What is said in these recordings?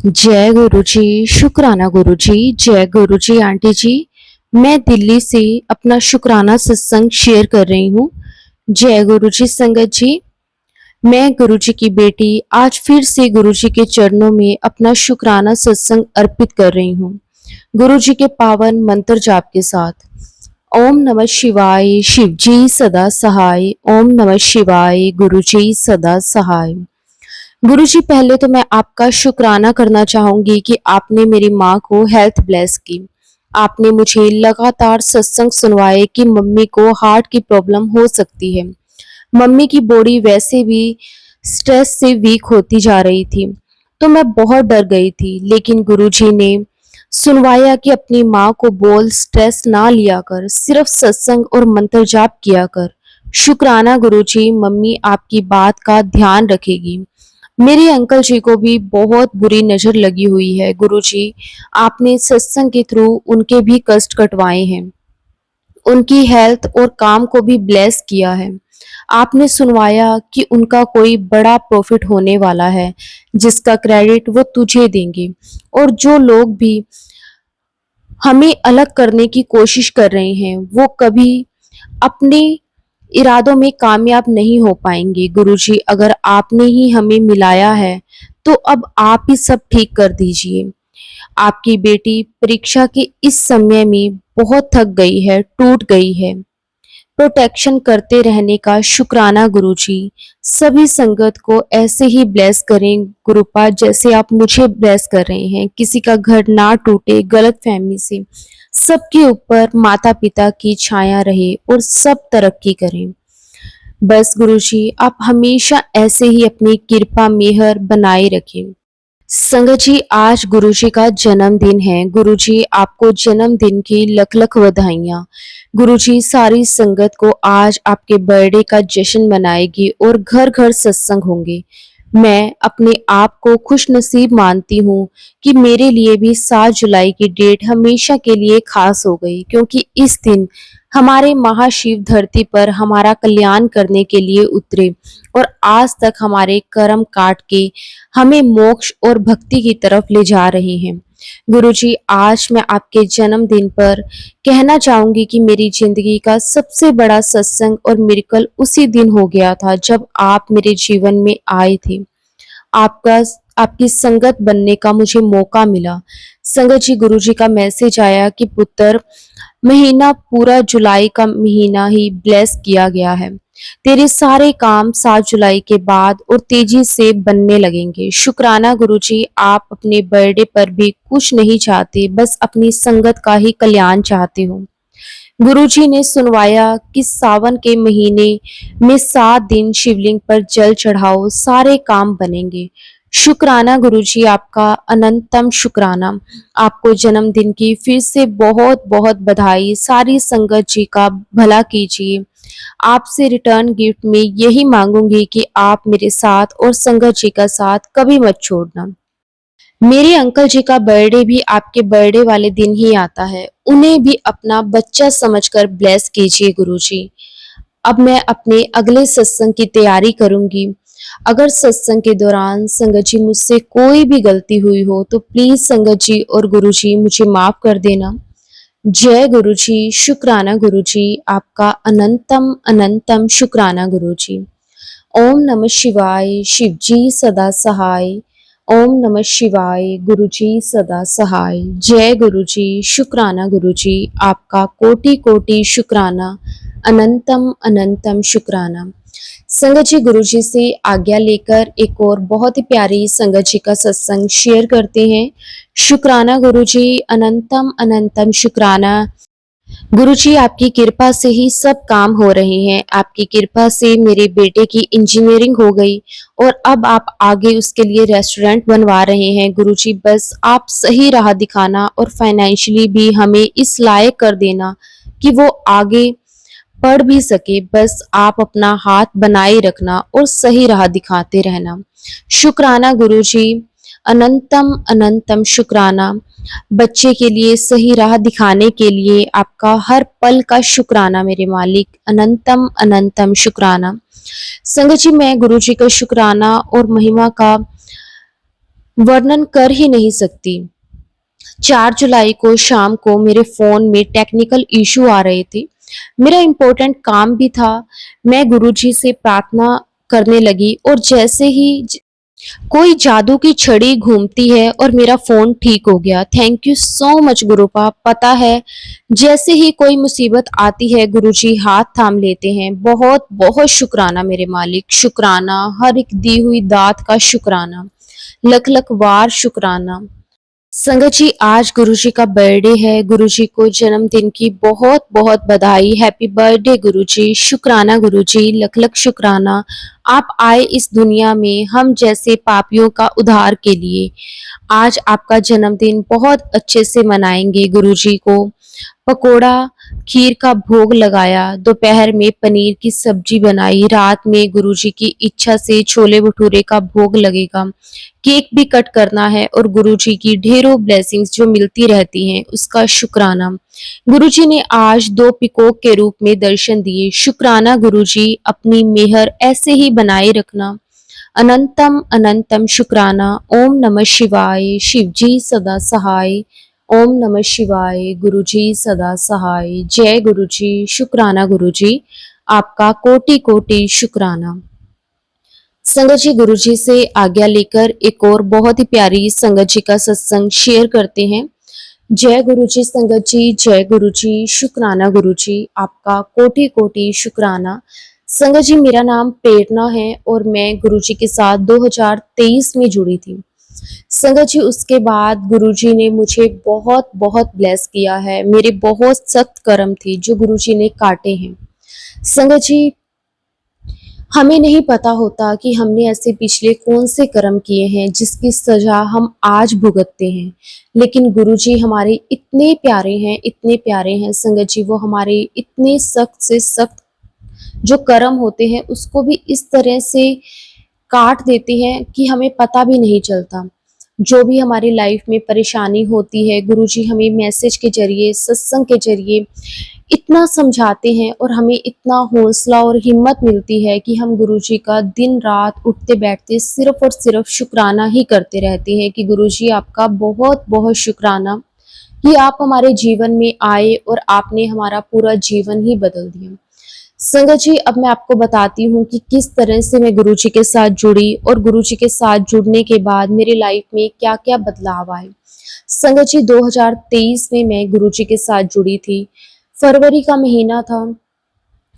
जय गुरु जी। शुक्राना गुरु जी। जय गुरु जी। आंटी जी, मैं दिल्ली से अपना शुक्राना सत्संग शेयर कर रही हूँ। जय गुरु जी। संगत जी, मैं गुरु जी की बेटी आज फिर से गुरु जी के चरणों में अपना शुक्राना सत्संग अर्पित कर रही हूँ, गुरु जी के पावन मंत्र जाप के साथ। ओम नमः शिवाय, शिव जी सदा सहाय। ओम नमः शिवाय, गुरु जी सदा सहाय। गुरु जी, पहले तो मैं आपका शुक्राना करना चाहूंगी कि आपने मेरी माँ को हेल्थ ब्लेस की। आपने मुझे लगातार सत्संग सुनवाए कि मम्मी को हार्ट की प्रॉब्लम हो सकती है। मम्मी की बॉडी वैसे भी स्ट्रेस से वीक होती जा रही थी, तो मैं बहुत डर गई थी। लेकिन गुरुजी ने सुनवाया कि अपनी माँ को बोल स्ट्रेस ना लिया कर, सिर्फ सत्संग और मंत्र जाप किया कर। शुक्राना गुरुजी, मम्मी आपकी बात का ध्यान रखेगी। मेरे अंकल जी को भी बहुत बुरी नजर लगी हुई है गुरुजी, आपने सत्संग के थ्रू उनके भी कष्ट कटवाए हैं, उनकी हेल्थ और काम को भी ब्लेस किया है। आपने सुनवाया कि उनका कोई बड़ा प्रॉफिट होने वाला है, जिसका क्रेडिट वो तुझे देंगे। और जो लोग भी हमें अलग करने की कोशिश कर रहे हैं, वो कभी अपने इरादों में कामयाब नहीं हो पाएंगे। गुरुजी, अगर आपने ही हमें मिलाया है, तो अब आप ही सब ठीक कर दीजिए। आपकी बेटी परीक्षा के इस समय में बहुत थक गई है, टूट गई है। प्रोटेक्शन करते रहने का शुक्राना गुरुजी। सभी संगत को ऐसे ही ब्लेस करें गुरुपा, जैसे आप मुझे ब्लेस कर रहे हैं। किसी का घर ना टूटे गलत फहमी से, सबके ऊपर माता पिता की छाया रहे और सब तरक्की करें। बस गुरुजी, आप हमेशा ऐसे ही अपनी कृपा मेहर बनाए रखें। संगत जी, आज गुरुजी का जन्मदिन है। गुरुजी, आपको जन्मदिन की लख लख बधाइयाँ। गुरुजी, सारी संगत को आज आपके बर्थडे का जश्न मनाएगी और घर घर सत्संग होंगे। मैं अपने आप को खुश नसीब मानती हूँ कि मेरे लिए भी 7 जुलाई की डेट हमेशा के लिए खास हो गई, क्योंकि इस दिन हमारे महाशिव धरती पर हमारा कल्याण करने के लिए उतरे और आज तक हमारे कर्म काट के हमें मोक्ष और भक्ति की तरफ ले जा रहे हैं। गुरुजी, आज मैं आपके जन्मदिन पर कहना चाहूंगी कि मेरी जिंदगी का सबसे बड़ा सत्संग और मिरेकल उसी दिन हो गया था जब आप मेरे जीवन में आए थे। आपका आपकी संगत बनने का मुझे मौका मिला। संगत जी, गुरुजी का मैसेज आया कि पुत्र, महीना पूरा जुलाई का महीना ही ब्लेस किया गया है। तेरे सारे काम 7 जुलाई के बाद और तेजी से बनने लगेंगे। शुक्राना गुरुजी, आप अपने बर्थडे पर भी कुछ नहीं चाहते, बस अपनी संगत का ही कल्याण चाहते हो। गुरुजी ने सुनवाया कि सावन के महीने में 7 दिन शिवलिंग पर जल चढ़ाओ, सारे काम बनेंगे। शुक्राना गुरुजी, आपका अनंतम शुक्राना। आपको जन्मदिन की फिर से बहुत बहुत बधाई। सारी संगत जी का भला कीजिए। आपसे रिटर्न गिफ्ट में यही मांगूंगी कि आप मेरे साथ और संगत जी का साथ कभी मत छोड़ना। मेरे अंकल जी का बर्थडे भी आपके बर्थडे वाले दिन ही आता है। उन्हें भी अपना बच्चा समझकर ब्लेस कीजिए गुरुजी। अब मैं अपने अगले सत्संग की तैयारी करूंगी। अगर सत्संग के दौरान संगत जी मुझसे कोई भी गलती हुई हो तो प्लीज संगत जी और गुरुजी मुझे माफ कर देना। जय गुरुजी। शुक्राना गुरुजी, आपका अनंतम अनंतम शुक्राना गुरुजी। ओम नमः शिवाय, शिव जी सदा सहाय। ओम नमः शिवाय, गुरु जी सदा सहाय। जय गुरु जी। शुक्राना गुरु जी, आपका कोटि कोटि शुक्राना। अनंतम अनंतम शुक्राना। संगत जी, गुरु जी से आज्ञा लेकर एक और बहुत ही प्यारी संगत जी का सत्संग शेयर करते हैं। शुक्राना गुरु जी। अनंतम अनंतम शुक्राना। गुरु जी, आपकी कृपा से ही सब काम हो रहे हैं। आपकी कृपा से मेरे बेटे की इंजीनियरिंग हो गई और अब आप आगे उसके लिए रेस्टोरेंट बनवा रहे हैं। गुरु जी, बस आप सही राह दिखाना और फाइनेंशियली भी हमें इस लायक कर देना कि वो आगे पढ़ भी सके। बस आप अपना हाथ बनाए रखना और सही राह दिखाते रहना। शुक्राना गुरु जी। अनंतम अनंतम शुक्राना। बच्चे के लिए सही राह दिखाने के लिए आपका हर पल का शुक्राना मेरे मालिक। अनंतम अनंतम शुक्राना। संगत जी, मैं गुरु जी का शुक्राना और महिमा का वर्णन कर ही नहीं सकती। 4 जुलाई को शाम को मेरे फ़ोन में टेक्निकल इश्यू आ रहे थे। मेरा इम्पोर्टेंट काम भी था। मैं गुरुजी से प्रार्थना करने लगी और जैसे ही कोई जादू की छड़ी घूमती है और मेरा फ़ोन ठीक हो गया। Thank you so much गुरुपा। पता है, जैसे ही कोई मुसीबत आती है गुरुजी हाथ थाम लेते हैं। बहुत बहुत शुक्राना मेरे मालिक, शुक्राना, हर एक दी हुई दात का शुक्राना, लख लख वार शुक्राना। संगत जी, आज गुरुजी का बर्थडे है। गुरुजी को जन्मदिन की बहुत बहुत बधाई। हैप्पी बर्थडे गुरुजी। शुक्राना गुरुजी, लख लख शुक्राना। आप आए इस दुनिया में हम जैसे पापियों का उद्धार के लिए। आज आपका जन्मदिन बहुत अच्छे से मनाएंगे। गुरुजी को पकोड़ा, खीर का भोग लगाया, दोपहर में पनीर की सब्जी बनाई, रात में गुरुजी की इच्छा से छोले भटूरे का भोग लगेगा। केक भी कट करना है और गुरुजी की ढेरों ब्लेसिंग्स जो मिलती रहती हैं उसका शुक्राना। गुरुजी ने आज 2 पीकॉक के रूप में दर्शन दिए। शुक्राना गुरुजी, अपनी मेहर ऐसे ही बनाए रखना। अनंतम अनंतम शुक्राना। ओम नमः शिवाय। शिवजी सदा सहाय। ओम नमः शिवाय। गुरुजी सदा सहाय। जय गुरुजी। शुक्राना गुरुजी, आपका कोटि कोटि शुक्राना। संगत जी, गुरुजी से आज्ञा लेकर एक और बहुत ही प्यारी संगत जी का सत्संग शेयर करते हैं। जय गुरुजी संगत जी, जय गुरुजी। शुक्राना गुरुजी, आपका कोटि कोटि शुक्राना। संगत जी, मेरा नाम प्रेरणा है और मैं गुरुजी के साथ 2023 में जुड़ी थी। संगत जी, उसके बाद गुरुजी ने मुझे बहुत बहुत ब्लेस किया है। मेरे बहुत सख्त कर्म थे जो गुरुजी ने काटे हैं। संगत जी, हमें नहीं पता होता कि हमने ऐसे पिछले कौन से कर्म किए हैं जिसकी सजा हम आज भुगतते हैं। लेकिन गुरुजी हमारे इतने प्यारे हैं, इतने प्यारे हैं संगत जी, वो हमारे इतने सख्त से सख्त जो कर्म होते हैं उसको भी इस तरह से काट देते हैं कि हमें पता भी नहीं चलता। जो भी हमारी लाइफ में परेशानी होती है, गुरुजी हमें मैसेज के ज़रिए, सत्संग के ज़रिए इतना समझाते हैं और हमें इतना हौसला और हिम्मत मिलती है कि हम गुरुजी का दिन-रात उठते-बैठते सिर्फ़ और सिर्फ़ शुक्राना ही करते रहते हैं कि गुरुजी आपका बहुत-बहुत शुक्राना कि आप हमारे जीवन में आए और आपने हमारा पूरा जीवन ही बदल दिया। संगत जी, अब मैं आपको बताती हूँ कि किस तरह से मैं गुरुजी के साथ जुड़ी और गुरुजी के साथ जुड़ने के बाद मेरी लाइफ में क्या-क्या बदलाव आए। संगत जी, 2023 में मैं गुरुजी के साथ जुड़ी थी। फरवरी का महीना था,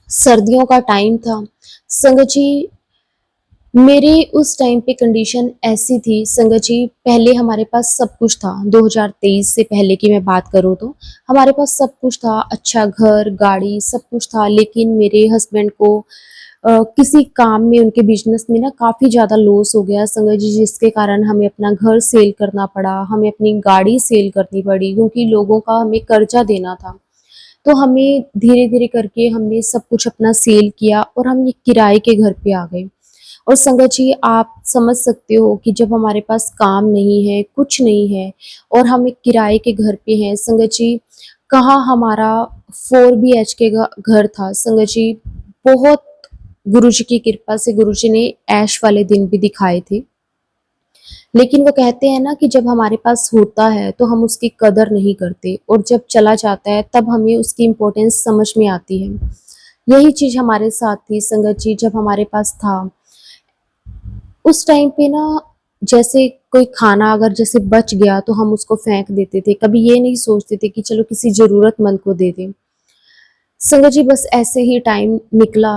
सर्दियों का टाइम था। संगत जी, मेरी उस टाइम पे कंडीशन ऐसी थी संगत जी, पहले हमारे पास सब कुछ था। 2023 से पहले की मैं बात करूँ तो हमारे पास सब कुछ था, अच्छा घर, गाड़ी सब कुछ था। लेकिन मेरे हस्बैंड को किसी काम में, उनके बिज़नेस में ना काफ़ी ज़्यादा लॉस हो गया संगत जी, जिसके कारण हमें अपना घर सेल करना पड़ा, हमें अपनी गाड़ी सेल करनी पड़ी क्योंकि लोगों का हमें कर्जा देना था। तो हमें धीरे-धीरे करके हमने सब कुछ अपना सेल किया और हम एक किराए के घर पे आ गए। और संगत जी, आप समझ सकते हो कि जब हमारे पास काम नहीं है, कुछ नहीं है और हम एक किराए के घर पे हैं संगत जी, कहाँ हमारा 4 बीएचके का घर था संगत जी। बहुत गुरुजी की कृपा से गुरुजी ने ऐश वाले दिन भी दिखाए थे। लेकिन वो कहते हैं ना कि जब हमारे पास होता है तो हम उसकी कदर नहीं करते और जब चला जाता है तब हमें उसकी इम्पोर्टेंस समझ में आती है। यही चीज़ हमारे साथ थी संगत जी, जब हमारे पास था उस टाइम पे ना, जैसे कोई खाना अगर जैसे बच गया तो हम उसको फेंक देते थे। कभी ये नहीं सोचते थे कि चलो किसी ज़रूरतमंद को दे दें। संगत जी, बस ऐसे ही टाइम निकला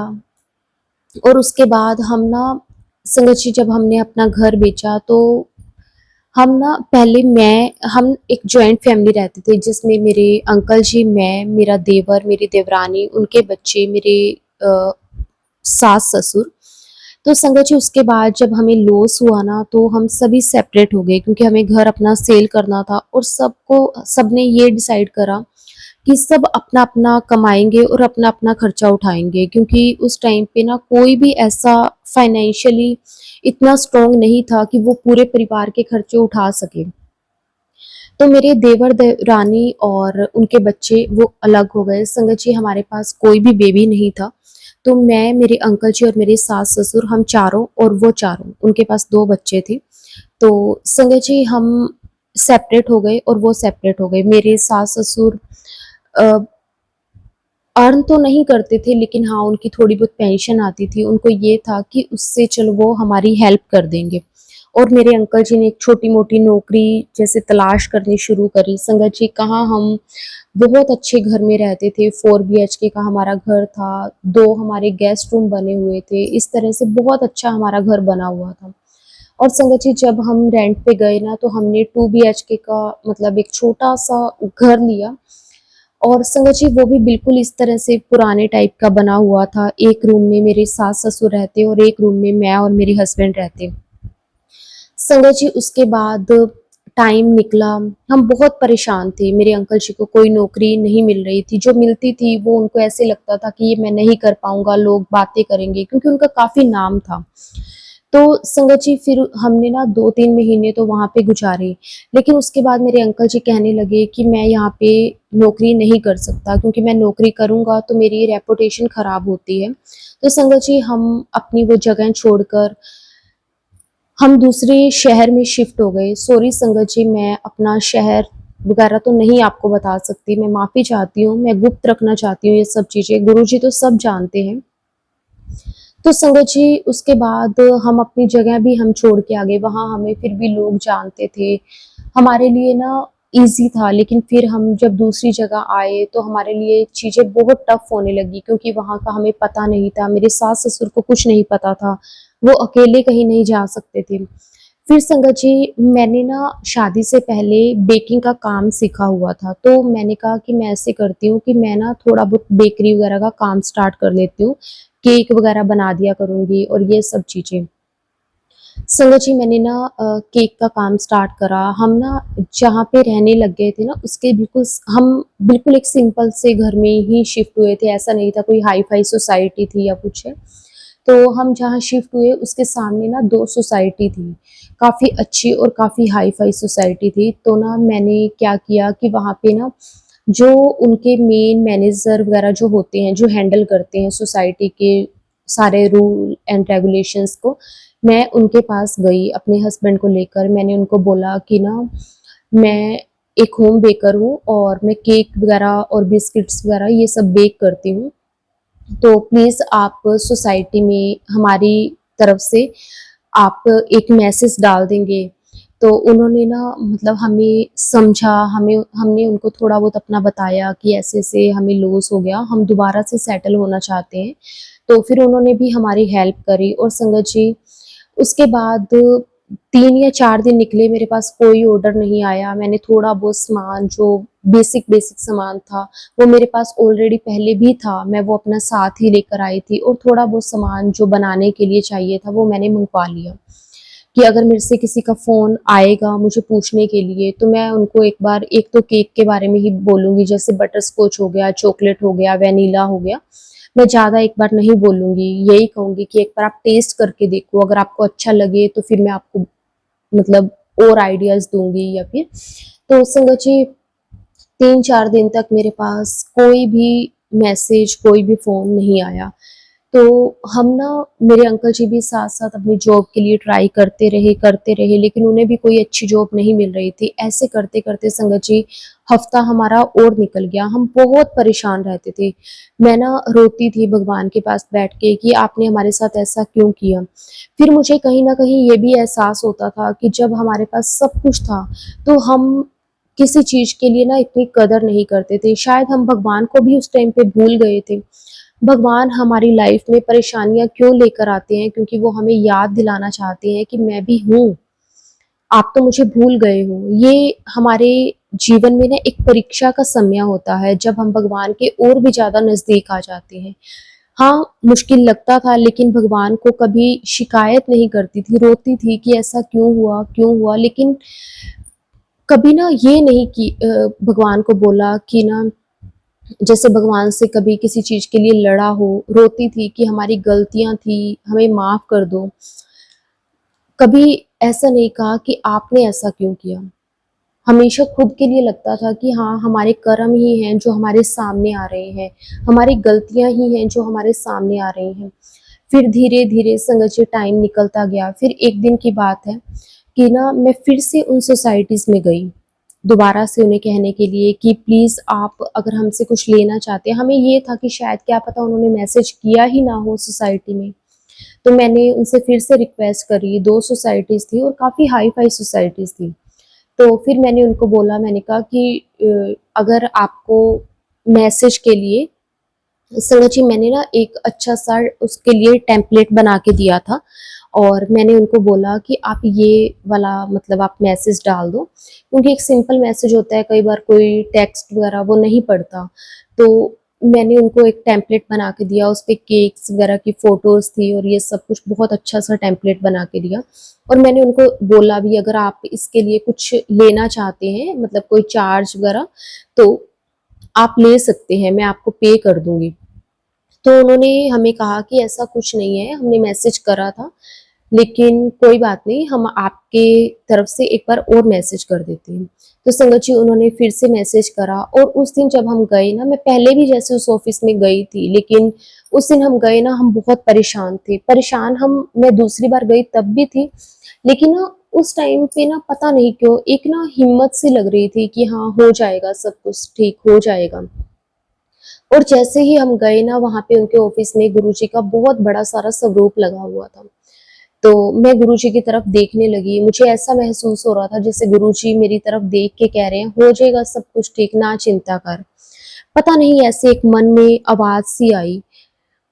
और उसके बाद हम ना संगत जी, जब हमने अपना घर बेचा तो हम ना पहले हम एक जॉइंट फैमिली रहते थे जिसमें मेरे अंकल जी, मैं, मेरा देवर, मेरी देवरानी, उनके बच्चे, मेरे अ, सास-ससुर। तो संगत जी, उसके बाद जब हमें लॉस हुआ ना तो हम सभी सेपरेट हो गए क्योंकि हमें घर अपना सेल करना था और सबने ये डिसाइड करा कि सब अपना-अपना कमाएँगे और अपना-अपना खर्चा उठाएँगे क्योंकि उस टाइम पे ना कोई भी ऐसा फाइनेंशियली इतना स्ट्रॉन्ग नहीं था कि वो पूरे परिवार के खर्चे उठा सके। तो मेरे देवर-देवरानी और उनके बच्चे वो अलग हो गए। संगत जी, हमारे पास कोई भी बेबी नहीं था। तो मैं, मेरे अंकल जी और मेरे सास-ससुर, हम चारों और वो चारों, उनके पास 2 बच्चे थे। तो संगत जी हम सेपरेट हो गए और वो सेपरेट हो गए। मेरे सास-ससुर अ, अर्न तो नहीं करते थे, लेकिन हाँ, उनकी थोड़ी बहुत पेंशन आती थी। उनको ये था कि उससे चलो वो हमारी हेल्प कर देंगे। और मेरे अंकल जी ने एक छोटी-मोटी नौकरी जैसे तलाश करनी शुरू करी। संगत जी कहाँ हम बहुत अच्छे घर में रहते थे, 4 बीएचके का हमारा घर था, 2 हमारे गेस्ट रूम बने हुए थे। इस तरह से बहुत अच्छा हमारा घर बना हुआ था। और संगत जी जब हम रेंट पे गए ना, तो हमने 2 बीएचके का मतलब एक छोटा-सा घर लिया। और संगत जी वो भी बिल्कुल इस तरह से पुराने टाइप का बना हुआ था। एक रूम में मेरे सास-ससुर रहते और एक रूम में मैं और मेरे हस्बैंड रहते। संगत जी उसके बाद टाइम निकला, हम बहुत परेशान थे। मेरे अंकल जी को कोई नौकरी नहीं मिल रही थी, जो मिलती थी वो उनको ऐसे लगता था कि ये मैं नहीं कर पाऊँगा, लोग बातें करेंगे, क्योंकि उनका काफ़ी नाम था। तो संगत जी फिर हमने ना 2-3 महीने तो वहाँ पे गुज़ारे, लेकिन उसके बाद मेरे अंकल जी कहने लगे कि मैं यहाँ पे नौकरी नहीं कर सकता, क्योंकि मैं नौकरी करूँगा तो मेरी रेपुटेशन ख़राब होती है। तो संगत जी हम अपनी वो जगह छोड़कर हम दूसरे शहर में शिफ्ट हो गए। सॉरी संगत जी, मैं अपना शहर वगैरह तो नहीं आपको बता सकती, मैं माफ़ी चाहती हूँ, मैं गुप्त रखना चाहती हूँ ये सब चीज़ें, गुरुजी तो सब जानते हैं। तो संगत जी उसके बाद हम अपनी जगह भी हम छोड़ के आ गए, वहाँ हमें फिर भी लोग जानते थे। हमारे लिए ना ईज़ी था, लेकिन फिर हम जब दूसरी जगह आए तो हमारे लिए चीज़ें बहुत टफ़ होने लगी, क्योंकि वहाँ का हमें पता नहीं था, मेरे सास-ससुर को कुछ नहीं पता था, वो अकेले कहीं नहीं जा सकते थे। फिर संगत जी मैंने ना शादी से पहले बेकिंग का काम सीखा हुआ था, तो मैंने कहा कि मैं ऐसे करती हूँ कि मैं ना थोड़ा बहुत बेकरी वगैरह का काम स्टार्ट कर लेती हूँ, केक वगैरह बना दिया करूँगी और ये सब चीज़ें। संगत जी मैंने ना केक का काम स्टार्ट करा। हम ना जहाँ पे रहने लग गए थे ना, उसके हम बिल्कुल एक सिंपल से घर में ही शिफ्ट हुए थे, ऐसा नहीं था कोई हाई-फाई सोसाइटी थी या कुछ है। तो हम जहाँ शिफ्ट हुए उसके सामने ना 2 सोसाइटी थी, काफ़ी अच्छी और काफ़ी हाई-फाई सोसाइटी थी। तो ना मैंने क्या किया कि वहाँ पे ना जो उनके मेन मैनेजर वगैरह जो होते हैं, जो हैंडल करते हैं सोसाइटी के सारे रूल एंड रेगुलेशंस को, मैं उनके पास गई अपने हस्बैंड को लेकर। मैंने उनको बोला कि ना मैं एक होम बेकर हूँ और मैं केक वगैरह और बिस्किट्स वगैरह ये सब बेक करती हूँ। तो प्लीज़ आप सोसाइटी में हमारी तरफ से आप एक मैसेज डाल देंगे। तो उन्होंने ना मतलब हमें समझा, हमने उनको थोड़ा बहुत अपना बताया कि ऐसे-ऐसे हमें लॉस हो गया, हम दोबारा से सेटल होना चाहते हैं। तो फिर उन्होंने भी हमारी हेल्प करी। और संगत जी उसके बाद 3 या 4 दिन निकले, मेरे पास कोई ऑर्डर नहीं आया। मैंने थोड़ा बहुत सामान जो बेसिक सामान था, वो मेरे पास ऑलरेडी पहले भी था, मैं वो अपना साथ ही लेकर आई थी। और थोड़ा बहुत सामान जो बनाने के लिए चाहिए था, वो मैंने मँगवा लिया कि अगर मेरे से किसी का फ़ोन आएगा मुझे पूछने के लिए, तो मैं उनको एक बार एक तो केक के बारे में ही बोलूँगी, जैसे बटरस्कॉच हो गया, चॉकलेट हो गया, वैनिला हो गया। मैं ज़्यादा एक बार नहीं बोलूँगी, यही कहूँगी कि एक बार आप टेस्ट करके देखो, अगर आपको अच्छा लगे तो फिर मैं आपको मतलब और आइडियाज़ दूँगी या फिर। तो संगत जी 3-4 दिन तक मेरे पास कोई भी मैसेज, कोई भी फ़ोन नहीं आया। तो हम ना मेरे अंकल जी भी साथ-साथ अपनी जॉब के लिए ट्राई करते रहे, लेकिन उन्हें भी कोई अच्छी जॉब नहीं मिल रही थी। ऐसे करते-करते संगत जी हफ्ता हमारा और निकल गया, हम बहुत परेशान रहते थे। मैं ना रोती थी भगवान के पास बैठ के कि आपने हमारे साथ ऐसा क्यों किया? फिर मुझे कहीं न कहीं ये भी एहसास होता था कि जब हमारे पास सब कुछ था, तो हम किसी चीज़ के लिए ना इतनी कदर नहीं करते थे। शायद हम भगवान को भी उस टाइम पे भूल गए थे। भगवान हमारी लाइफ में परेशानियाँ क्यों लेकर आते हैं? क्योंकि वो हमें याद दिलाना चाहते हैं कि मैं भी हूँ, आप तो मुझे भूल गए हो। ये हमारे जीवन में ना एक परीक्षा का समय होता है, जब हम भगवान के और भी ज़्यादा नज़दीक आ जाते हैं। हाँ, मुश्किल लगता था, लेकिन भगवान को कभी शिकायत नहीं करती थी, रोती थी कि ऐसा क्यों हुआ, क्यों हुआ? लेकिन कभी ना ये नहीं कि भगवान को बोला कि ना जैसे भगवान से कभी किसी चीज़ के लिए लड़ा हो, रोती थी कि हमारी गलतियाँ थी, हमें माफ़ कर दो। कभी ऐसा नहीं कहा कि आपने ऐसा क्यों किया? हमेशा खुद के लिए लगता था कि हाँ, हमारे कर्म ही हैं जो हमारे सामने आ रहे हैं, हमारी गलतियाँ ही हैं जो हमारे सामने आ रही हैं। फिर धीरे-धीरे संगत जी टाइम निकलता गया। फिर एक दिन की बात है कि ना मैं फिर से उन सोसाइटीज़ में गई, दोबारा से उन्हें कहने के लिए कि प्लीज़ आप अगर हमसे कुछ लेना चाहते हैं, हमें ये था कि शायद क्या पता उन्होंने मैसेज किया ही ना हो सोसाइटी में। तो मैंने उनसे फिर से रिक्वेस्ट करी, 2 सोसाइटीज़ थी और काफ़ी हाई-फाई सोसाइटीज़ थी। तो फिर मैंने उनको बोला, मैंने कहा कि अगर आपको मैसेज के लिए संगत जी, मैंने ना एक अच्छा-सा उसके लिए टेम्पलेट बना के दिया था और मैंने उनको बोला कि आप ये वाला मतलब आप मैसेज डाल दो, क्योंकि एक सिंपल मैसेज होता है, कई बार कोई टेक्स्ट वगैरह वो नहीं पढ़ता। तो मैंने उनको एक टेम्पलेट बना के दिया, उसपे केक्स वगैरह की फ़ोटोज़ थी और ये सब कुछ बहुत अच्छा-सा टेम्पलेट बना के दिया और मैंने उनको बोला भी अगर आप इसके लिए कुछ लेना चाहते हैं, मतलब कोई चार्ज वगैरह, तो आप ले सकते हैं, मैं आपको पे कर दूँगी। तो उन्होंने हमें कहा कि ऐसा कुछ नहीं है, हमने मैसेज करा था, लेकिन कोई बात नहीं, हम आपके तरफ से एक बार और मैसेज कर देते हैं। तो संगत जी उन्होंने फिर से मैसेज करा और उस दिन जब हम गए ना, मैं पहले भी जैसे उस ऑफ़िस में गई थी, लेकिन उस दिन हम गए ना, हम बहुत परेशान थे। परेशान मैं दूसरी बार गई तब भी थी, लेकिन ना उस टाइम पे ना पता नहीं क्यों एक ना हिम्मत सी लग रही थी कि हाँ, हो जाएगा सब कुछ ठीक हो जाएगा। और जैसे ही हम गए ना वहाँ पे उनके ऑफ़िस में गुरुजी का बहुत बड़ा सारा स्वरूप लगा हुआ था। तो मैं गुरुजी की तरफ देखने लगी, मुझे ऐसा महसूस हो रहा था जैसे गुरुजी मेरी तरफ देख के कह रहे हैं, "हो जाएगा सब कुछ ठीक, ना चिंता कर।" पता नहीं ऐसे एक मन में आवाज़ सी आई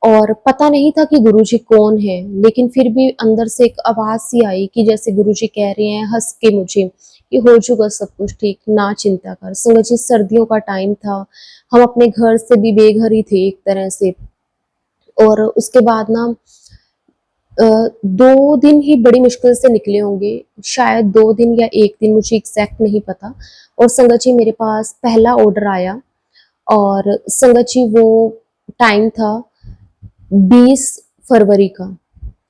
और पता नहीं था कि गुरुजी कौन है, लेकिन फिर भी अंदर से एक आवाज़ सी आई कि जैसे गुरुजी कह रहे हैं हँस के मुझे कि हो जाएगा सब कुछ ठीक, ना चिंता कर। संगत जी सर्दियों का टाइम था, हम अपने घर से भी बेघर ही थे एक तरह से और उसके बाद ना 2 दिन ही बड़ी मुश्किल से निकले होंगे, शायद 2 दिन या 1 दिन मुझे एग्ज़ैक्ट नहीं पता और संगत जी मेरे पास पहला ऑर्डर आया और संगत जी वो टाइम था 20 फरवरी का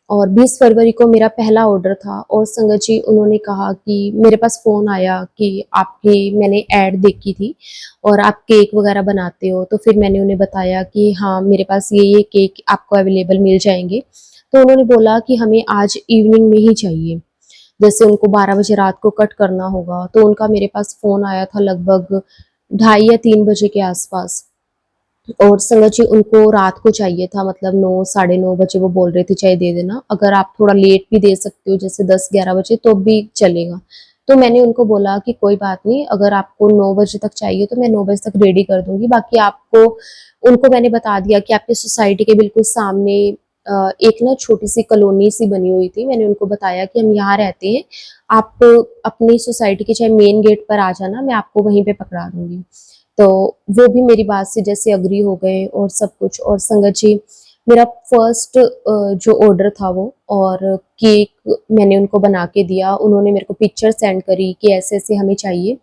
और 20 फरवरी को मेरा पहला ऑर्डर था और संगत जी उन्होंने कहा कि मेरे पास फ़ोन आया कि आपकी मैंने ऐड देखी थी और आप केक वग़ैरह बनाते हो, तो फिर मैंने उन्हें बताया कि हाँ, मेरे पास ये केक आपको अवेलेबल मिल जाएँगे। तो उन्होंने बोला कि हमें आज इवनिंग में ही चाहिए, जैसे उनको 12 बजे रात को कट करना होगा, तो उनका मेरे पास फ़ोन आया था लगभग ढाई या 3 बजे के आस-पास। और संगत जी उनको रात को चाहिए था, मतलब 9 साढ़े 9 बजे वो बोल रहे थे चाहे दे देना, अगर आप थोड़ा लेट भी दे सकते हो जैसे 10-11 बजे तो भी चलेगा। तो मैंने उनको बोला कि कोई बात नहीं, अगर आपको 9 बजे तक चाहिए तो मैं 9 बजे तक रेडी कर दूँगी, बाकी आपको उनको मैंने बता दिया कि आपकी सोसाइटी के बिल्कुल सामने एक ना छोटी-सी कॉलोनी सी बनी हुई थी, मैंने उनको बताया कि हम यहाँ रहते हैं, आप अपनी सोसाइटी के चाहे मेन गेट पर आ जाना, मैं आपको वहीं पे पकड़ा दूँगी। तो वो भी मेरी बात से जैसे एग्री हो गए और सब कुछ और संगत जी मेरा फर्स्ट जो ऑर्डर था वो और केक मैंने उनको बना के दिया, उन्होंने मेरे को पिक्चर सेंड करी कि ऐसे-ऐसे हमें चाहिए,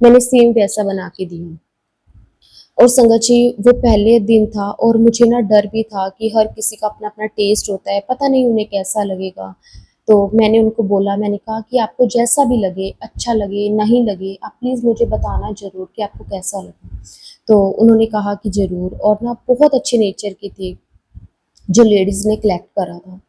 मैंने सेम वैसा बना के दिया। और संगत जी वो पहले दिन था और मुझे ना डर भी था कि हर किसी का अपना-अपना टेस्ट होता है, पता नहीं उन्हें कैसा लगेगा। तो मैंने उनको बोला, मैंने कहा कि आपको जैसा भी लगे, अच्छा लगे, नहीं लगे, आप प्लीज़ मुझे बताना ज़रूर कि आपको कैसा लगा। तो उन्होंने कहा कि ज़रूर और ना बहुत अच्छे नेचर के थे, जो लेडीज़ ने कलेक्ट करा था।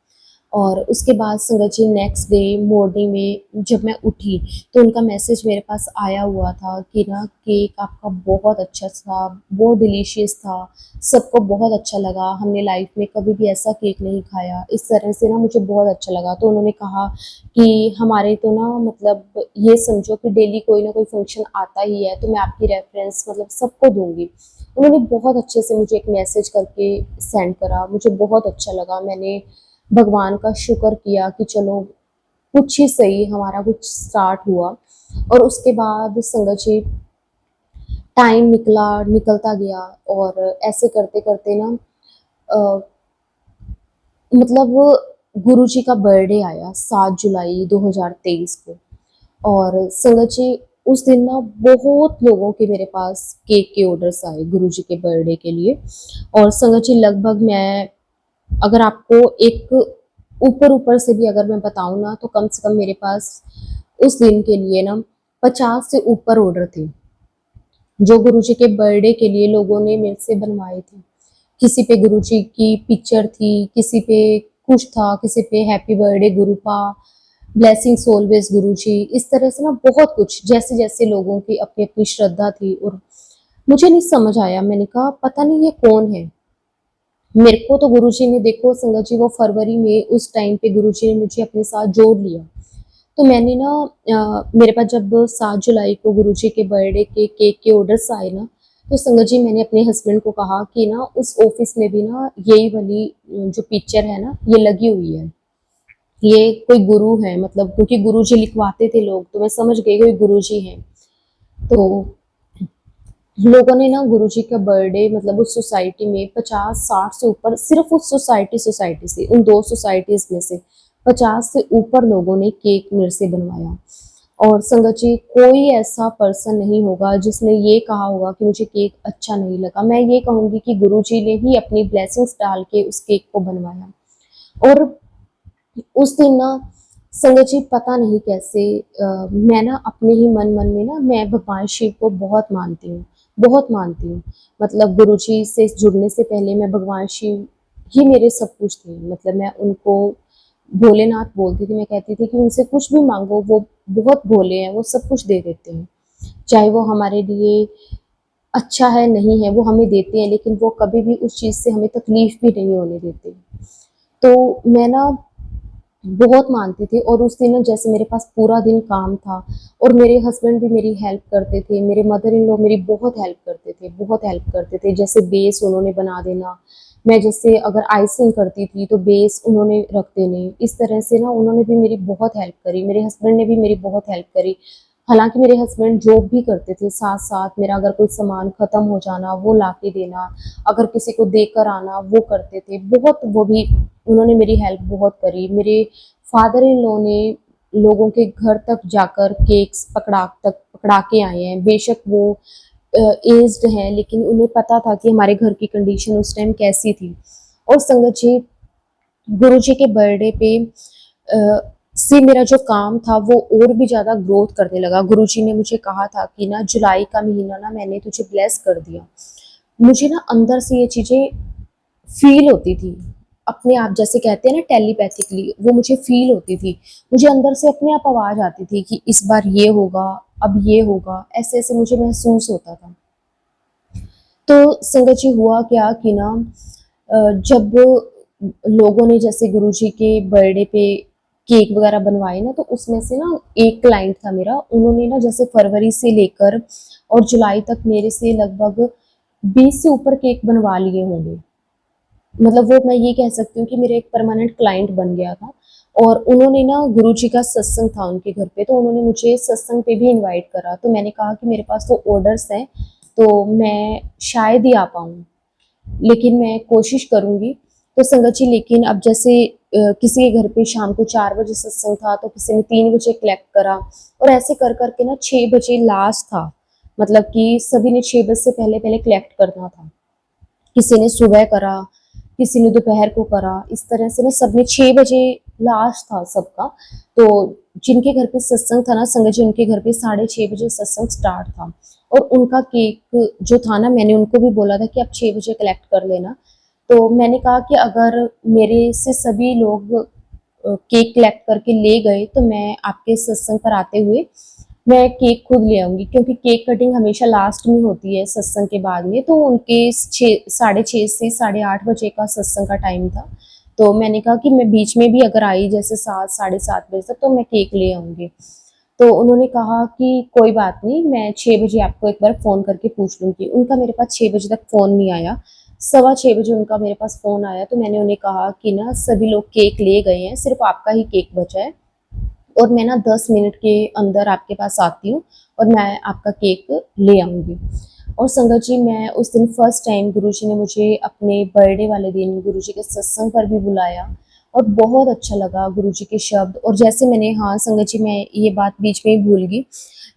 और उसके बाद संगत जी नेक्स्ट डे मॉर्निंग में जब मैं उठी तो उनका मैसेज मेरे पास आया हुआ था कि ना केक आपका बहुत अच्छा था, बहुत डिलीशियस था, सबको बहुत अच्छा लगा, हमने लाइफ में कभी भी ऐसा केक नहीं खाया, इस तरह से ना मुझे बहुत अच्छा लगा। तो उन्होंने कहा कि हमारे तो ना मतलब ये समझो कि डेली कोई ना कोई फंक्शन आता ही है, तो मैं आपकी रेफरेंस मतलब सबको दूँगी। उन्होंने बहुत अच्छे से मुझे एक मैसेज करके सेंड करा, मुझे बहुत अच्छा लगा, मैंने भगवान का शुक्र किया कि चलो कुछ ही सही हमारा कुछ स्टार्ट हुआ और उसके बाद संगत जी टाइम निकलता गया और ऐसे करते-करते ना अ, मतलब गुरुजी का बर्थडे आया 7 जुलाई 2023 को और संगत जी उस दिन ना बहुत लोगों के मेरे पास केक के ऑर्डर्स आए गुरुजी के बर्थडे के लिए और संगत जी लगभग मैं अगर आपको एक ऊपर-ऊपर से भी अगर मैं बताऊँ ना तो कम से कम मेरे पास उस दिन के लिए ना 50 से ऊपर ऑर्डर थे, जो गुरुजी के बर्थडे के लिए लोगों ने मेरे से बनवाए थे। किसी पे गुरुजी की पिक्चर थी, किसी पे कुछ था, किसी पे हैप्पी बर्थडे गुरुपा, ब्लेसिंग्स ऑलवेज गुरुजी, इस तरह से ना बहुत कुछ, जैसे जैसे लोगों की अपनी अपनी श्रद्धा थी। और मुझे नहीं समझ आया, मैंने कहा पता नहीं ये कौन है। मेरे को तो गुरुजी ने, देखो संगत जी, वो फरवरी में उस टाइम पे गुरुजी ने मुझे अपने साथ जोड़ लिया। तो मैंने ना मेरे पास जब 7 जुलाई को गुरुजी के बर्थडे के केक के ऑर्डर्स आए ना, तो संगत जी मैंने अपने हस्बैंड को कहा कि ना उस ऑफिस में भी ना यही वाली जो पिक्चर है ना ये लगी हुई है, ये कोई गुरु है, मतलब क्योंकि गुरुजी लिखवाते थे लोग, तो मैं समझ गई कोई गुरुजी है। तो लोगों ने ना गुरुजी का बर्थडे, मतलब उस सोसाइटी में 50-60 से ऊपर, सिर्फ उस सोसाइटी से, उन 2 सोसाइटीज में से 50 से ऊपर लोगों ने केक मेरे से बनवाया। और संगत जी, कोई ऐसा पर्सन नहीं होगा जिसने ये कहा होगा कि मुझे केक अच्छा नहीं लगा। मैं ये कहूंगी कि गुरुजी ने ही अपनी ब्लेसिंग्स डाल के उस केक को बनवाया। और उस दिन ना संगत जी पता नहीं कैसे मैं ना अपने ही मन मन में ना, मैं भगवान शिव को बहुत मानती हूँ, बहुत मानती हूँ। मतलब गुरुजी से जुड़ने से पहले मैं भगवान शिव ही मेरे सब कुछ थे। मतलब मैं उनको भोलेनाथ बोलती थी, मैं कहती थी कि उनसे कुछ भी मांगो, वो बहुत भोले हैं, वो सब कुछ दे देते हैं। चाहे वो हमारे लिए अच्छा है नहीं है वो हमें देते हैं, लेकिन वो कभी भी उस चीज़ से हमें तकलीफ भी नहीं होने देते। तो मैं ना बहुत मानती थी। और उस दिन ना जैसे मेरे पास पूरा दिन काम था, और मेरे हस्बैंड भी मेरी हेल्प करते थे, मेरे मदर इन लॉ मेरी बहुत हेल्प करते थे, बहुत हेल्प करते थे। जैसे बेस उन्होंने बना देना, मैं जैसे अगर आइसिंग करती थी तो बेस उन्होंने रख देने, इस तरह से ना उन्होंने भी मेरी बहुत हेल्प करी, मेरे हस्बैंड ने भी मेरी बहुत हेल्प करी। हालांकि मेरे हस्बैंड जॉब भी करते थे साथ साथ, मेरा अगर कोई सामान खत्म हो जाना वो ला के देना, अगर किसी को देकर आना वो करते थे बहुत, वो भी उन्होंने मेरी हेल्प बहुत करी। मेरे फादर इन लॉ ने लोगों के घर तक जाकर केक्स पकड़ा के आए हैं। बेशक वो एज्ड हैं, लेकिन उन्हें पता था कि हमारे घर की कंडीशन उस टाइम कैसी थी। और संगत जी, गुरु जी के बर्थडे पे से मेरा जो काम था वो और भी ज़्यादा ग्रोथ करने लगा। गुरु जी ने मुझे कहा था कि ना जुलाई का महीना ना मैंने तुझे ब्लेस कर दिया। मुझे ना अंदर से ये चीज़ें फील होती थी, अपने आप, जैसे कहते हैं ना टेलीपैथिकली, वो मुझे फील होती थी। मुझे अंदर से अपने आप आवाज़ आती थी कि इस बार ये होगा, अब ये होगा, ऐसे ऐसे मुझे महसूस होता था। तो संगत जी हुआ क्या कि ना जब लोगों ने जैसे गुरुजी के बर्थडे पे केक वगैरह बनवाए ना, तो उसमें से ना एक क्लाइंट था मेरा, उन्होंने ना जैसे फरवरी से लेकर और जुलाई तक मेरे से लगभग 20 से ऊपर केक बनवा लिए होंगे। मतलब वो, मैं ये कह सकती हूँ कि मेरे एक परमानेंट क्लाइंट बन गया था। और उन्होंने ना गुरुजी का सत्संग था उनके घर पे, तो उन्होंने मुझे सत्संग पे भी इनवाइट करा। तो मैंने कहा कि मेरे पास तो ऑर्डर्स हैं, तो मैं शायद ही आ पाऊँ, लेकिन मैं कोशिश करूँगी। तो संगत जी, लेकिन अब जैसे किसी के घर पे शाम को 4 बजे सत्संग था, तो किसी ने 3 बजे कलेक्ट करा, और ऐसे कर करके ना 6 बजे लास्ट था। मतलब कि सभी ने 6 बजे से पहले पहले कलेक्ट करना था। किसी ने सुबह करा, किसी ने दोपहर को करा, इस तरह से ना सबने 6 बजे लास्ट था सबका। तो जिनके घर पे सत्संग था ना संगत जी, उनके घर पे 6:30 बजे सत्संग स्टार्ट था। और उनका केक जो था ना, मैंने उनको भी बोला था कि आप 6 बजे कलेक्ट कर लेना। तो मैंने कहा कि अगर मेरे से सभी लोग केक कलेक्ट करके ले गए, तो मैं आपके सत्संग पर आते हुए मैं केक खुद ले आऊँगी, क्योंकि केक कटिंग हमेशा लास्ट में होती है सत्संग के बाद में। तो उनके 6 से 8:30 बजे का सत्संग का टाइम था। तो मैंने कहा कि मैं बीच में भी अगर आई जैसे 7 साढ़े 7 बजे तक, तो मैं केक ले आऊँगी। तो उन्होंने कहा कि कोई बात नहीं, मैं 6 बजे आपको एक बार फ़ोन करके पूछ लूँगी। उनका मेरे पास 6 बजे तक फ़ोन नहीं आया। 6:15 बजे उनका मेरे पास फ़ोन आया, तो मैंने उन्हें कहा कि ना सभी लोग केक ले गए हैं, सिर्फ़ आपका ही केक बचा है, और मैं ना 10 मिनट के अंदर आपके पास आती हूँ और मैं आपका केक ले आऊँगी। और संगत जी, मैं उस दिन फर्स्ट टाइम गुरुजी ने मुझे अपने बर्थडे वाले दिन गुरुजी के सत्संग पर भी बुलाया, और बहुत अच्छा लगा गुरुजी के शब्द। और जैसे मैंने, हाँ संगत जी, मैं ये बात बीच में ही भूल गई,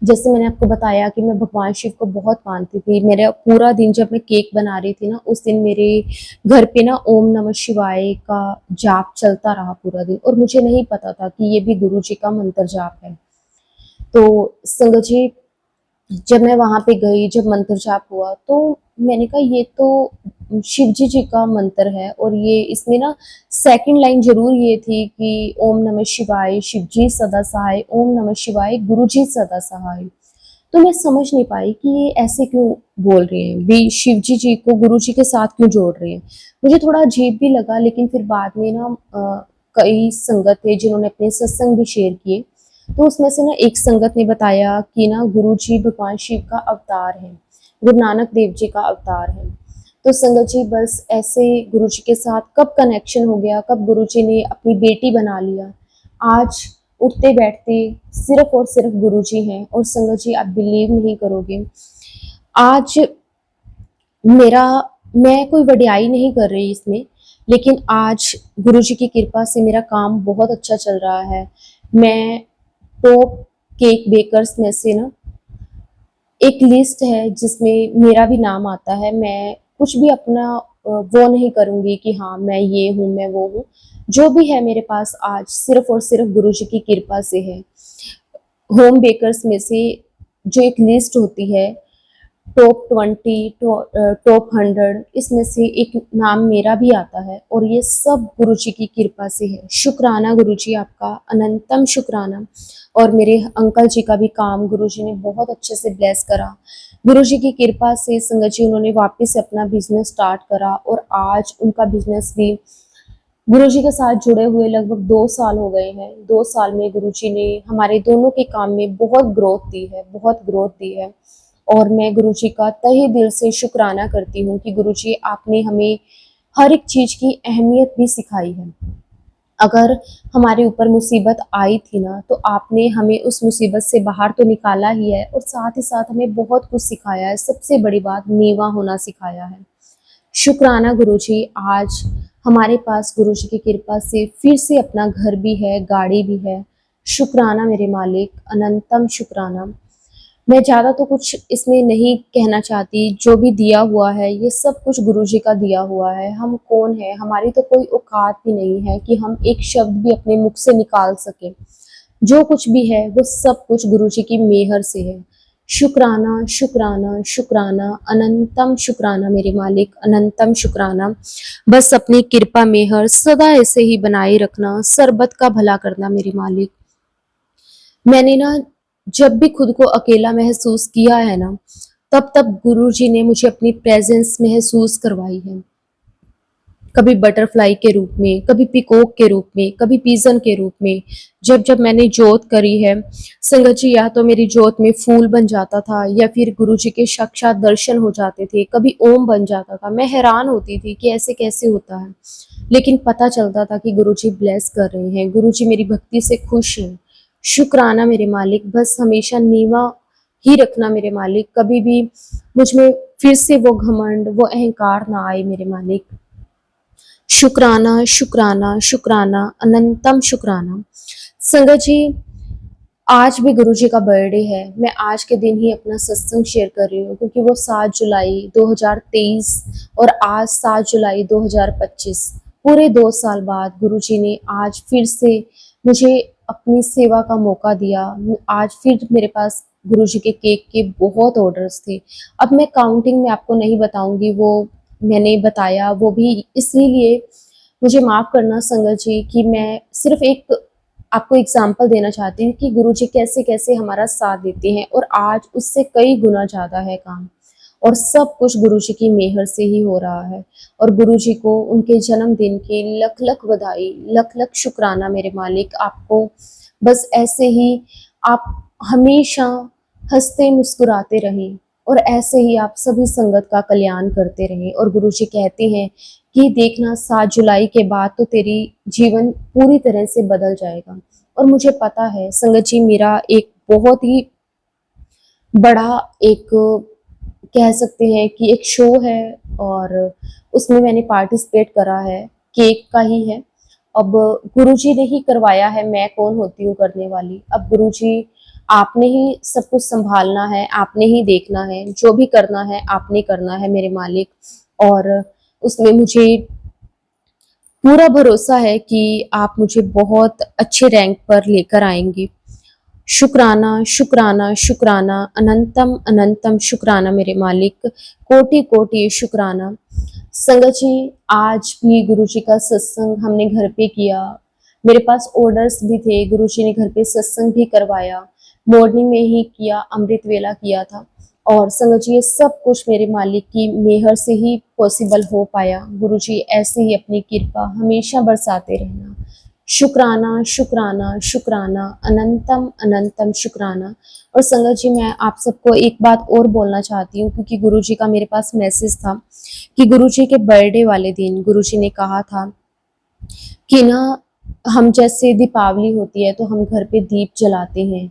जैसे मैंने आपको बताया कि मैं भगवान शिव को बहुत मानती थी। मेरा पूरा दिन जब मैं केक बना रही थी ना, उस दिन मेरे घर पे ना ओम नमः शिवाय का जाप चलता रहा पूरा दिन, और मुझे नहीं पता था कि ये भी गुरु जी का मंत्र जाप है। तो संगत जी, जब मैं वहां पे गई, जब मंत्र जाप हुआ, तो मैंने कहा ये तो शिव जी का मंत्र है और ये इसमें ना सेकंड लाइन जरूर ये थी कि ओम नमः शिवाय शिव जी सदा सहाय, ओम नमः शिवाय गुरु जी सदा सहाय। तो मैं समझ नहीं पाई कि ये ऐसे क्यों बोल रहे हैं, भी शिव जी को गुरु जी के साथ क्यों जोड़ रहे हैं। मुझे थोड़ा अजीब भी लगा, लेकिन फिर बाद में ना कई संगत थे जिन्होंने अपने सत्संग भी शेयर किए, तो उसमें से ना एक संगत ने बताया कि ना गुरु जी भगवान शिव का अवतार है, गुरु नानक देव जी का अवतार है। तो संगत जी बस ऐसे गुरु जी के साथ कब कनेक्शन हो गया, कब गुरु जी ने अपनी बेटी बना लिया। आज उठते बैठते सिर्फ और सिर्फ गुरु जी हैं। और संगत जी आप बिलीव नहीं करोगे, आज मेरा मैं कोई वडियाई नहीं कर रही इसमें, लेकिन आज गुरु जी की कृपा से मेरा काम बहुत अच्छा चल रहा है। मैं टॉप केक बेकर्स में से ना एक लिस्ट है जिसमें मेरा भी नाम आता है। मैं कुछ भी अपना वो नहीं करूँगी कि हाँ मैं ये हूँ मैं वो हूँ। जो भी है मेरे पास आज सिर्फ और सिर्फ गुरु जी की कृपा से है। होम बेकर्स में से जो एक लिस्ट होती है टॉप 20 टॉप 100, इसमें से एक नाम मेरा भी आता है और ये सब गुरु जी की कृपा से है। शुक्राना गुरु जी, आपका अनंतम शुक्राना। और मेरे अंकल जी का भी काम गुरु जी ने बहुत अच्छे से ब्लेस करा। गुरु जी की कृपा से संगत जी उन्होंने वापस से अपना बिजनेस स्टार्ट करा और आज उनका बिजनेस भी गुरु जी के साथ जुड़े हुए लगभग 2 साल हो गए हैं। 2 साल में गुरु जी ने हमारे दोनों के काम में बहुत ग्रोथ दी है, बहुत ग्रोथ दी है। और मैं गुरु जी का तहे दिल से शुक्राना करती हूँ कि गुरु जी आपने हमें हर एक चीज़ की अहमियत भी सिखाई है। अगर हमारे ऊपर मुसीबत आई थी ना, तो आपने हमें उस मुसीबत से बाहर तो निकाला ही है और साथ ही साथ हमें बहुत कुछ सिखाया है। सबसे बड़ी बात नीवा होना सिखाया है। शुक्राना गुरु जी, आज हमारे पास गुरु जी की कृपा से फिर से अपना घर भी है, गाड़ी भी है। शुक्राना मेरे मालिक, अनंतम शुक्राना। मैं ज़्यादा तो कुछ इसमें नहीं कहना चाहती, जो भी दिया हुआ है ये सब कुछ गुरु जी का दिया हुआ है। हम कौन है, हमारी तो कोई औकात भी नहीं है कि हम एक शब्द भी अपने मुख से निकाल सकें। जो कुछ भी है वो सब कुछ गुरु जी की मेहर से है। शुक्राना शुक्राना शुक्राना, अनंतम शुक्राना मेरे मालिक, अनंतम शुक्राना। बस अपनी कृपा मेहर सदा ऐसे ही बनाए रखना, सरबत का भला करना मेरे मालिक। मैंने ना जब भी खुद को अकेला महसूस किया है ना, तब तब गुरु जी ने मुझे अपनी प्रेजेंस महसूस करवाई है। कभी बटरफ्लाई के रूप में, कभी पिकॉक के रूप में, कभी पिजन के रूप में। जब जब मैंने जोत करी है संगत जी, या तो मेरी जोत में फूल बन जाता था या फिर गुरु जी के साक्षात दर्शन हो जाते थे, कभी ओम बन जाता था। मैं हैरान होती थी कि ऐसे कैसे होता है, लेकिन पता चलता था कि गुरु जी ब्लेस कर रहे हैं, गुरु जी मेरी भक्ति से खुश हैं। शुक्राना मेरे मालिक, बस हमेशा नीवा ही रखना मेरे मालिक। कभी भी मुझ में फिर से वो घमंड, वो अहंकार ना आए मेरे मालिक। शुक्राना शुक्राना शुक्राना, अनंतम शुक्राना। संगत जी, आज भी गुरु जी का बर्थडे है। मैं आज के दिन ही अपना सत्संग शेयर कर रही हूँ क्योंकि वो 7 जुलाई 2023 और आज 7 जुलाई 2025, पूरे 2 साल बाद गुरु जी ने आज फिर से मुझे अपनी सेवा का मौका दिया। आज फिर मेरे पास गुरु जी के केक के बहुत ऑर्डर्स थे। अब मैं काउंटिंग में आपको नहीं बताऊंगी, वो मैंने बताया वो भी इसीलिए, मुझे माफ़ करना संगत जी कि मैं सिर्फ एक आपको एग्जाम्पल देना चाहती हूँ कि गुरु जी कैसे कैसे हमारा साथ देते हैं और आज उससे कई गुना ज़्यादा है काम। और सब कुछ गुरु जी की मेहर से ही हो रहा है। और गुरु जी को उनके जन्मदिन की लख लख बधाई, लख लख शुक्राना मेरे मालिक। आपको बस ऐसे ही आप हमेशा हंसते मुस्कुराते रहें और ऐसे ही आप सभी संगत का कल्याण करते रहें। और गुरु जी कहते हैं कि देखना 7 जुलाई के बाद तो तेरी जीवन पूरी तरह से बदल जाएगा। और मुझे पता है संगत जी, मेरा एक बहुत ही बड़ा एक कह सकते हैं कि एक शो है और उसमें मैंने पार्टिसिपेट करा है, केक का ही है। अब गुरुजी ने ही करवाया है, मैं कौन होती हूँ करने वाली। अब गुरुजी, आपने ही सब कुछ संभालना है, आपने ही देखना है, जो भी करना है आपने करना है मेरे मालिक। और उसमें मुझे पूरा भरोसा है कि आप मुझे बहुत अच्छे रैंक पर लेकर आएंगे। शुक्राना शुक्राना शुक्राना, अनंतम अनंतम शुक्राना मेरे मालिक, कोटि कोटि शुक्राना। संगत जी, आज भी गुरुजी का सत्संग हमने घर पे किया। मेरे पास ऑर्डर्स भी थे, गुरुजी ने घर पे सत्संग भी करवाया। मॉर्निंग में ही किया, अमृत वेला किया था। और संगत जी, ये सब कुछ मेरे मालिक की मेहर से ही पॉसिबल हो पाया। गुरुजी ऐसे ही अपनी कृपा हमेशा बरसाते रहना। शुक्राना, शुक्राना, शुक्राना, अनंतम अनंतम शुक्राना। और संगत जी, मैं आप सबको एक बात और बोलना चाहती हूँ, क्योंकि गुरुजी का मेरे पास मैसेज था कि गुरुजी के बर्थडे वाले दिन गुरुजी ने कहा था कि ना, हम जैसे दीपावली होती है तो हम घर पे दीप जलाते हैं,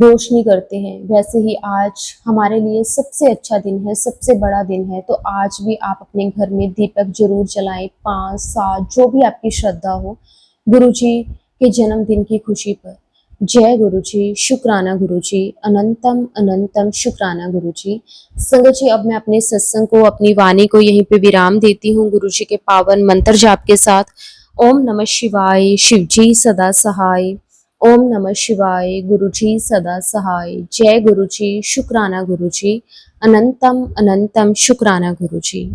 रोशनी करते हैं, वैसे ही आज हमारे लिए सबसे अच्छा दिन है, सबसे बड़ा दिन है। तो आज भी आप अपने घर में दीपक जरूर जलाएं, 5 7 जो भी आपकी श्रद्धा हो, गुरुजी के जन्मदिन की खुशी पर। जय गुरुजी, शुक्राना गुरुजी, अनंतम अनंतम शुक्राना गुरुजी। संगत जी, अब मैं अपने सत्संग को, अपनी वाणी को यहीं पे विराम देती हूँ गुरुजी के पावन मंत्र जाप के साथ। ओम नमः शिवाय, शिवजी सदा सहाय। ओम नमः शिवाय, गुरुजी सदा सहाय। जय गुरुजी, शुक्राना गुरुजी, अनंतम अनंतम शुक्राना गुरुजी।